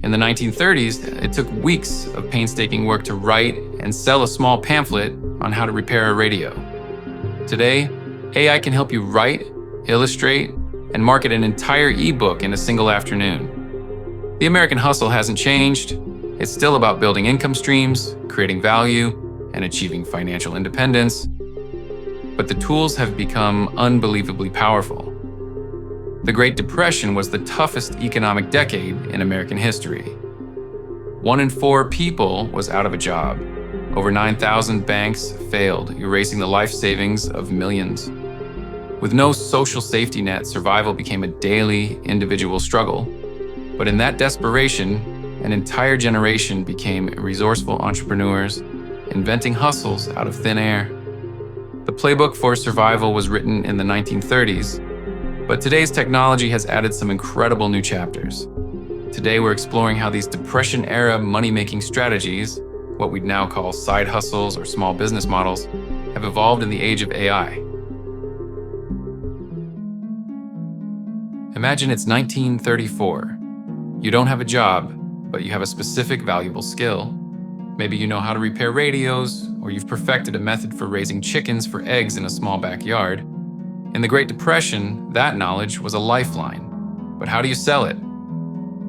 In the 1930s, it took weeks of painstaking work to write and sell a small pamphlet on how to repair a radio. Today, AI can help you write, illustrate, and market an entire ebook in a single afternoon. The American hustle hasn't changed. It's still about building income streams, creating value, and achieving financial independence. But the tools have become unbelievably powerful. The Great Depression was the toughest economic decade in American history. 1 in 4 people was out of a job. Over 9,000 banks failed, erasing the life savings of millions. With no social safety net, survival became a daily, individual struggle. But in that desperation, an entire generation became resourceful entrepreneurs, inventing hustles out of thin air. The playbook for survival was written in the 1930s, but today's technology has added some incredible new chapters. Today, we're exploring how these Depression-era money-making strategies, what we'd now call side hustles or small business models, have evolved in the age of AI. Imagine it's 1934. You don't have a job, but you have a specific valuable skill. Maybe you know how to repair radios, or you've perfected a method for raising chickens for eggs in a small backyard. In the Great Depression, that knowledge was a lifeline. But how do you sell it?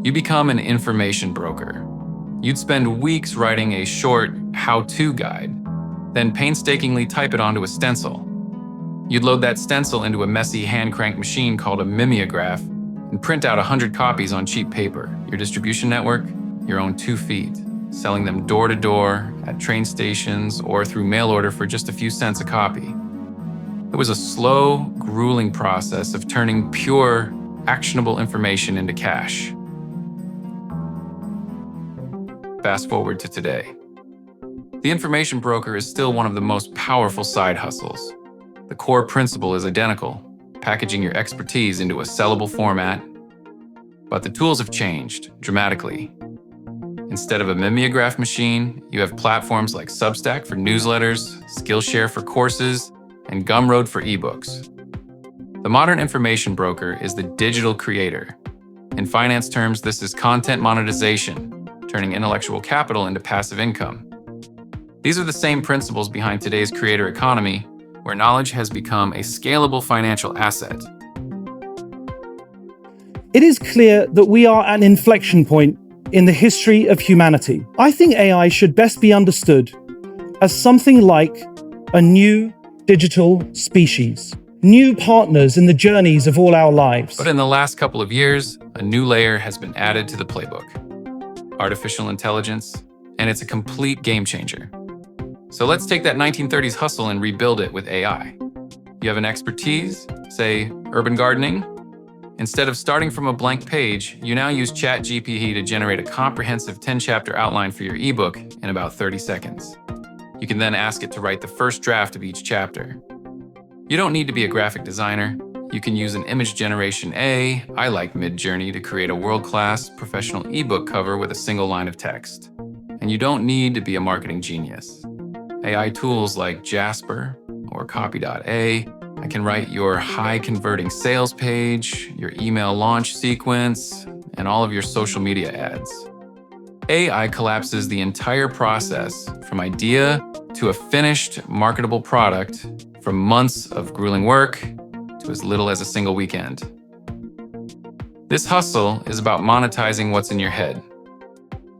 You become an information broker. You'd spend weeks writing a short how-to guide, then painstakingly type it onto a stencil. You'd load that stencil into a messy hand-crank machine called a mimeograph and print out 100 copies on cheap paper. Your distribution network? Your own 2 feet, selling them door-to-door, at train stations, or through mail order for just a few cents a copy. It was a slow, grueling process of turning pure, actionable information into cash. Fast forward to today. The information broker is still one of the most powerful side hustles. The core principle is identical, packaging your expertise into a sellable format. But the tools have changed dramatically. Instead of a mimeograph machine, you have platforms like Substack for newsletters, Skillshare for courses, and Gumroad for ebooks. The modern information broker is the digital creator. In finance terms, this is content monetization, turning intellectual capital into passive income. These are the same principles behind today's creator economy, where knowledge has become a scalable financial asset. It is clear that we are at an inflection point in the history of humanity. I think AI should best be understood as something like a new digital species, new partners in the journeys of all our lives. But in the last couple of years, a new layer has been added to the playbook: artificial intelligence, and it's a complete game changer. So let's take that 1930s hustle and rebuild it with AI. You have an expertise, say urban gardening. Instead of starting from a blank page, you now use ChatGPT to generate a comprehensive 10-chapter outline for your ebook in about 30 seconds. You can then ask it to write the first draft of each chapter. You don't need to be a graphic designer. You can use an image generation I like Midjourney to create a world-class professional ebook cover with a single line of text. And you don't need to be a marketing genius. AI tools like Jasper or Copy.A can write your high-converting sales page, your email launch sequence, and all of your social media ads. AI collapses the entire process from idea to a finished, marketable product from months of grueling work to as little as a single weekend. This hustle is about monetizing what's in your head.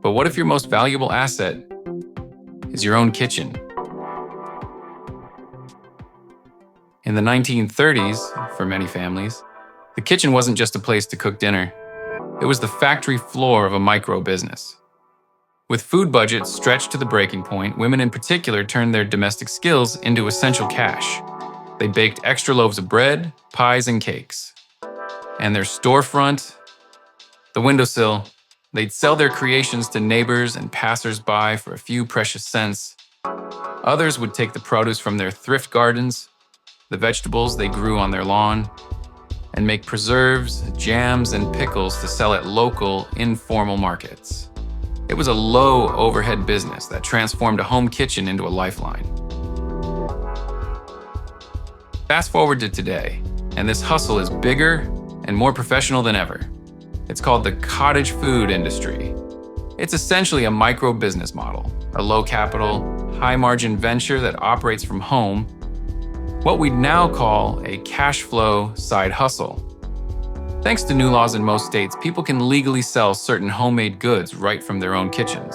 But what if your most valuable asset is your own kitchen? In the 1930s, for many families, the kitchen wasn't just a place to cook dinner. It was the factory floor of a micro business. With food budgets stretched to the breaking point, women in particular turned their domestic skills into essential cash. They baked extra loaves of bread, pies, and cakes. And their storefront, the windowsill, they'd sell their creations to neighbors and passers-by for a few precious cents. Others would take the produce from their thrift gardens, the vegetables they grew on their lawn, and make preserves, jams, and pickles to sell at local, informal markets. It was a low overhead business that transformed a home kitchen into a lifeline. Fast forward to today, and this hustle is bigger and more professional than ever. It's called the cottage food industry. It's essentially a micro business model, a low capital, high margin venture that operates from home, what we'd now call a cash flow side hustle. Thanks to new laws in most states, people can legally sell certain homemade goods right from their own kitchens.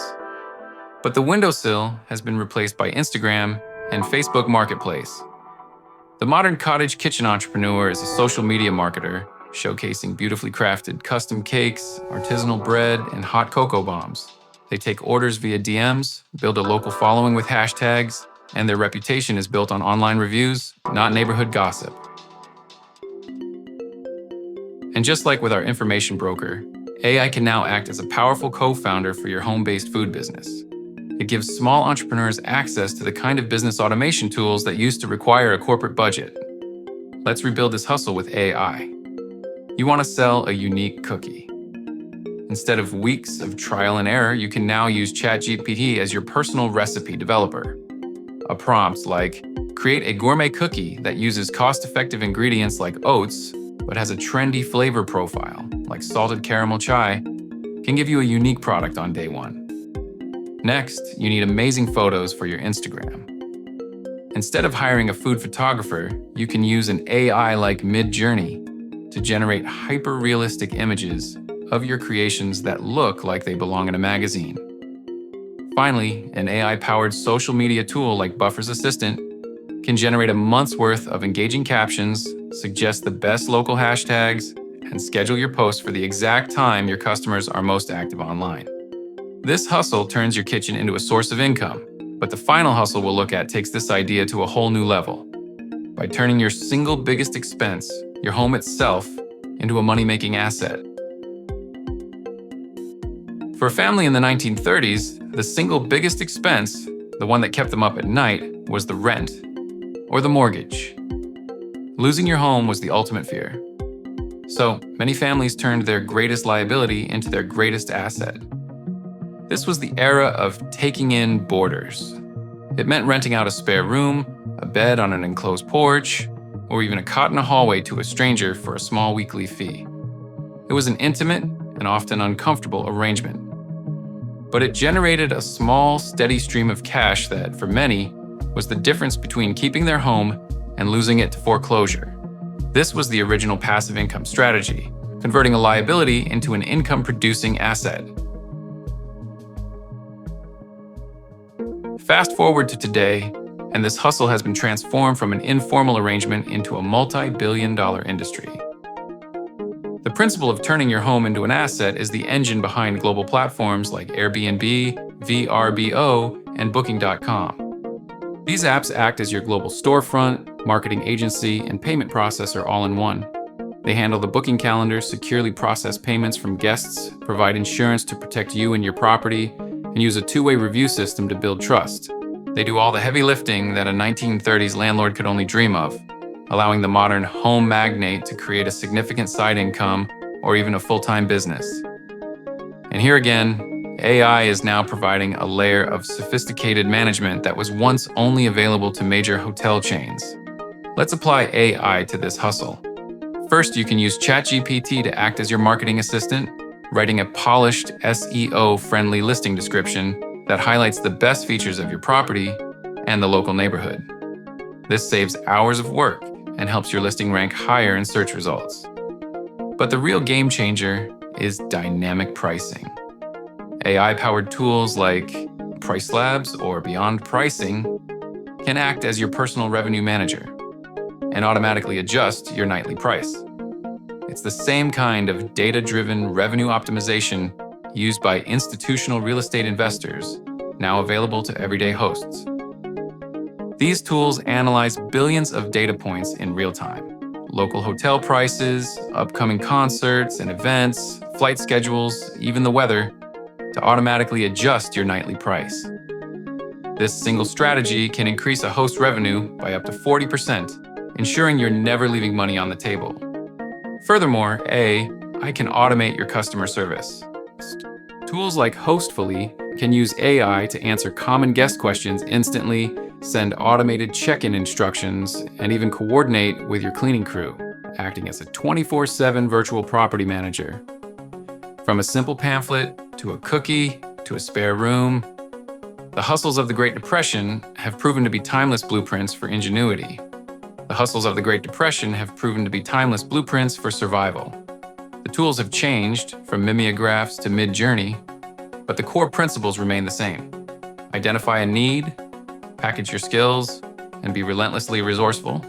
But the windowsill has been replaced by Instagram and Facebook Marketplace. The modern cottage kitchen entrepreneur is a social media marketer, showcasing beautifully crafted custom cakes, artisanal bread, and hot cocoa bombs. They take orders via DMs, build a local following with hashtags, and their reputation is built on online reviews, not neighborhood gossip. And just like with our information broker, AI can now act as a powerful co-founder for your home-based food business. It gives small entrepreneurs access to the kind of business automation tools that used to require a corporate budget. Let's rebuild this hustle with AI. You want to sell a unique cookie. Instead of weeks of trial and error, you can now use ChatGPT as your personal recipe developer. A prompt like, create a gourmet cookie that uses cost-effective ingredients like oats, but has a trendy flavor profile, like salted caramel chai, can give you a unique product on day one. Next, you need amazing photos for your Instagram. Instead of hiring a food photographer, you can use an AI like Mid-Journey to generate hyper-realistic images of your creations that look like they belong in a magazine. Finally, an AI-powered social media tool like Buffer's Assistant can generate a month's worth of engaging captions, suggest the best local hashtags, and schedule your posts for the exact time your customers are most active online. This hustle turns your kitchen into a source of income, but the final hustle we'll look at takes this idea to a whole new level. By turning your single biggest expense, your home itself, into a money-making asset. For a family in the 1930s, the single biggest expense, the one that kept them up at night, was the rent or the mortgage. Losing your home was the ultimate fear. So many families turned their greatest liability into their greatest asset. This was the era of taking in boarders. It meant renting out a spare room, a bed on an enclosed porch, or even a cot in a hallway to a stranger for a small weekly fee. It was an intimate and often uncomfortable arrangement. But it generated a small, steady stream of cash that, for many, was the difference between keeping their home and losing it to foreclosure. This was the original passive income strategy, converting a liability into an income-producing asset. Fast forward to today, and this hustle has been transformed from an informal arrangement into a multi-billion-dollar industry. The principle of turning your home into an asset is the engine behind global platforms like Airbnb, VRBO, and Booking.com. These apps act as your global storefront, marketing agency, and payment processor all in one. They handle the booking calendar, securely process payments from guests, provide insurance to protect you and your property, and use a two-way review system to build trust. They do all the heavy lifting that a 1930s landlord could only dream of, allowing the modern home magnate to create a significant side income or even a full-time business. And here again, AI is now providing a layer of sophisticated management that was once only available to major hotel chains. Let's apply AI to this hustle. First, you can use ChatGPT to act as your marketing assistant, writing a polished, SEO-friendly listing description that highlights the best features of your property and the local neighborhood. This saves hours of work and helps your listing rank higher in search results. But the real game changer is dynamic pricing. AI-powered tools like Price Labs or Beyond Pricing can act as your personal revenue manager and automatically adjust your nightly price. It's the same kind of data-driven revenue optimization used by institutional real estate investors, now available to everyday hosts. These tools analyze billions of data points in real time: local hotel prices, upcoming concerts and events, flight schedules, even the weather, to automatically adjust your nightly price. This single strategy can increase a host's revenue by up to 40%, ensuring you're never leaving money on the table. Furthermore, I can automate your customer service. Tools like Hostfully can use AI to answer common guest questions instantly, send automated check-in instructions, and even coordinate with your cleaning crew, acting as a 24/7 virtual property manager. From a simple pamphlet to a cookie to a spare room, the hustles of the Great Depression have proven to be timeless blueprints for ingenuity. The hustles of the Great Depression have proven to be timeless blueprints for survival. The tools have changed from mimeographs to mid-journey, but the core principles remain the same. Identify a need, package your skills, and be relentlessly resourceful.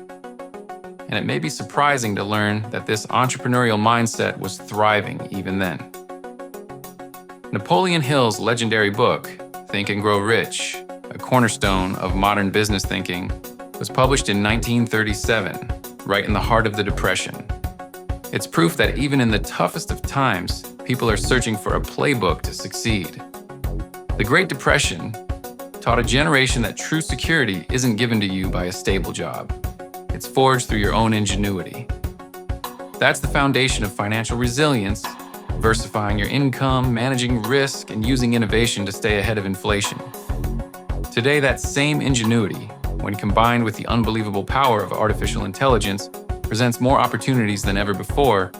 And it may be surprising to learn that this entrepreneurial mindset was thriving even then. Napoleon Hill's legendary book, Think and Grow Rich, a cornerstone of modern business thinking, was published in 1937, right in the heart of the Depression. It's proof that even in the toughest of times, people are searching for a playbook to succeed. The Great Depression taught a generation that true security isn't given to you by a stable job. It's forged through your own ingenuity. That's the foundation of financial resilience, diversifying your income, managing risk, and using innovation to stay ahead of inflation. Today, that same ingenuity, when combined with the unbelievable power of artificial intelligence, presents more opportunities than ever before,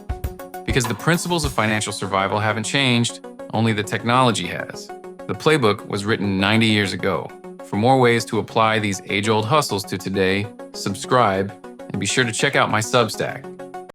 because the principles of financial survival haven't changed, only the technology has. The playbook was written 90 years ago. For more ways to apply these age-old hustles to today, subscribe, and be sure to check out my Substack.